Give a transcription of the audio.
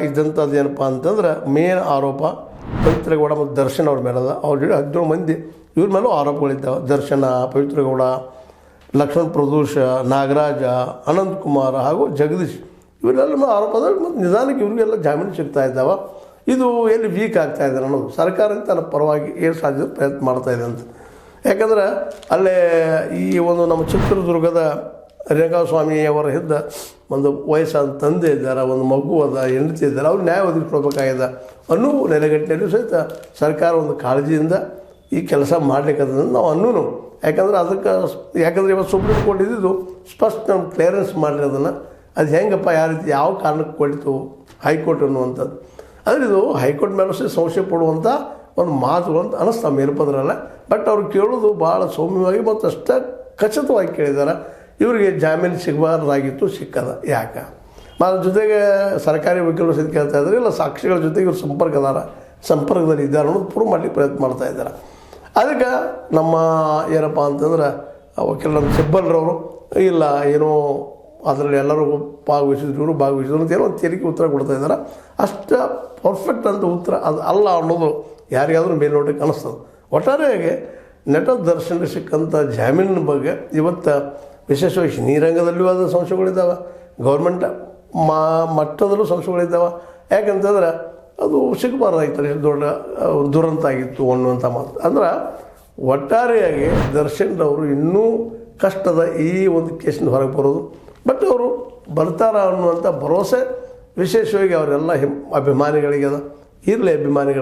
ಇದ್ದಂಥದ್ದು ಏನಪ್ಪ ಅಂತಂದ್ರೆ ಮೇನ್ ಆರೋಪ ಪವಿತ್ರಗೌಡ ಮತ್ತು ದರ್ಶನ್ ಅವ್ರ ಮೇಲೆ ಅದ. ಅವ್ರ ಜೊತೆ 17 ಮಂದಿ ಇವ್ರ ಮೇಲೂ ಆರೋಪಗಳಿದ್ದಾವೆ. ದರ್ಶನ, ಪವಿತ್ರಗೌಡ, ಲಕ್ಷ್ಮಣ್ ಪ್ರದೋಷ, ನಾಗರಾಜ, ಅನಂತಕುಮಾರ್ ಹಾಗೂ ಜಗದೀಶ್ ಇವರೆಲ್ಲ ಆರೋಪ ಅದ. ಮತ್ತು ನಿಧಾನಕ್ಕೆ ಇವರಿಗೆಲ್ಲ ಜಾಮೀನು ಸಿಗ್ತಾ ಇದ್ದಾವೆ. ಇದು ಎಲ್ಲಿ ವೀಕ್ ಆಗ್ತಾ ಇದೆ ಅನ್ನೋದು ಸರ್ಕಾರ ತನ್ನ ಪರವಾಗಿ ಏನು ಸಾಧ್ಯ ಪ್ರಯತ್ನ ಮಾಡ್ತಾ ಇದೆ ಅಂತ. ಯಾಕಂದ್ರೆ ಅಲ್ಲೇ ಈ ಒಂದು ನಮ್ಮ ಚಿತ್ರದುರ್ಗದ ರೇಣುಕಾಸ್ವಾಮಿ ಅವರ ಹಿದ್ದ ಒಂದು ವಯಸ್ಸಾದ ತಂದೆ ಇದ್ದಾರೆ, ಒಂದು ಮಗು ಅದ, ಹೆಂಡತಿ ಇದ್ದಾರೆ, ಅವ್ರು ನ್ಯಾಯ ಒದಗಿಸ್ಕೊಳ್ಬೇಕಾಗಿದೆ ಅನ್ನೋ ನೆಲೆಗಟ್ಟಿನಲ್ಲಿ ಸಹಿತ ಸರ್ಕಾರ ಒಂದು ಕಾಳಜಿಯಿಂದ ಈ ಕೆಲಸ ಮಾಡಲಿಕ್ಕಂತ ನಾವು ಅನ್ನೂ. ಯಾಕಂದ್ರೆ ಇವತ್ತು ಸುಪ್ರೀಂ ಕೋರ್ಟ್ ಇದ್ದಿದ್ದು ಸ್ಪಷ್ಟ ನಮ್ಗೆ ಕ್ಲಿಯರೆನ್ಸ್ ಮಾಡಿರಿ ಅದನ್ನು. ಅದು ಹೆಂಗಪ್ಪ, ಯಾವ ರೀತಿ ಯಾವ ಕಾರಣಕ್ಕೆ ಕೊಟ್ಟಿತು ಹೈಕೋರ್ಟ್ ಅನ್ನುವಂಥದ್ದು. ಆದರೆ ಇದು ಹೈಕೋರ್ಟ್ ಮೇಲೂ ಸಹ ಸಂಶಯ ಪಡುವಂಥ ಒಂದು ಮಾತು ಅಂತ ಅನ್ನಿಸ್ತಾ ಮೇಲ್ಪದ್ರಲ್ಲ. ಬಟ್ ಅವ್ರು ಕೇಳೋದು ಭಾಳ ಸೌಮ್ಯವಾಗಿ ಮತ್ತು ಅಷ್ಟೇ ಖಚಿತವಾಗಿ ಕೇಳಿದ್ದಾರೆ. ಇವರಿಗೆ ಜಾಮೀನು ಸಿಗಬಾರ್ದಾಗಿತ್ತು, ಸಿಕ್ಕದ ಯಾಕೆ? ಅದ್ರ ಜೊತೆಗೆ ಸರ್ಕಾರಿ ವಕೀಲರು ಸಹಿತ ಕೇಳ್ತಾ ಇದ್ದಾರೆ, ಇಲ್ಲ ಸಾಕ್ಷಿಗಳ ಜೊತೆಗೆ ಇವ್ರು ಸಂಪರ್ಕದಲ್ಲಿ ಇದ್ದಾರೆ ಅನ್ನೋದು ಪ್ರೂವ್ ಮಾಡಲಿಕ್ಕೆ ಪ್ರಯತ್ನ ಮಾಡ್ತಾ ಇದ್ದಾರೆ. ಅದಕ್ಕೆ ನಮ್ಮ ಏನಪ್ಪ ಅಂತಂದ್ರೆ ವಕೀಲ ನಮ್ಮ ಸಿಬ್ಬಲ್ರವರು ಇಲ್ಲ ಏನೋ ಅದರಲ್ಲಿ ಎಲ್ಲರೂ ಭಾಗವಹಿಸಿದ್ರು ಅಂತ ಏನೋ ಒಂದು ತೆರಿಗೆ ಉತ್ತರ ಕೊಡ್ತಾ ಇದ್ದಾರೆ. ಅಷ್ಟು ಪರ್ಫೆಕ್ಟ್ ಅಂತ ಉತ್ತರ ಅದು ಅಲ್ಲ ಅನ್ನೋದು ಯಾರಿಗಾದ್ರೂ ಮೇಲ್ನೋಟಕ್ಕೆ ಅನ್ನಿಸ್ತದೆ. ಒಟ್ಟಾರೆಯಾಗಿ ನಟ ದರ್ಶನ ಸಿಕ್ಕಂಥ ಜಾಮೀನಿನ ಬಗ್ಗೆ ಇವತ್ತು ವಿಶೇಷವಾಗಿ ಸಿನಿ ರಂಗದಲ್ಲಿಯೂ ಆದ ಸಂಶಯಗಳಿದ್ದಾವೆ, ಗೌರ್ಮೆಂಟ್ ಮಟ್ಟದಲ್ಲೂ ಸಂಶಯಗಳಿದ್ದಾವೆ. ಯಾಕಂತಂದ್ರೆ ಅದು ಸಿಗಬಾರ್ದಾಗಿತ್ತು, ಎಷ್ಟು ದೊಡ್ಡ ದುರಂತ ಆಗಿತ್ತು ಅನ್ನುವಂಥ ಮಾತು. ಅಂದ್ರೆ ಒಟ್ಟಾರೆಯಾಗಿ ದರ್ಶನ್ರವರು ಇನ್ನೂ ಕಷ್ಟದ ಈ ಒಂದು ಕೇಸಿನ ಹೊರಗೆ ಬರೋದು. ಬಟ್ ಅವರು ಬರ್ತಾರ ಅನ್ನುವಂಥ ಭರವಸೆ ವಿಶೇಷವಾಗಿ ಅವರೆಲ್ಲ ಅಭಿಮಾನಿಗಳಿಗೆ ಅದ. ಇರಲಿ ಅಭಿಮಾನಿಗಳು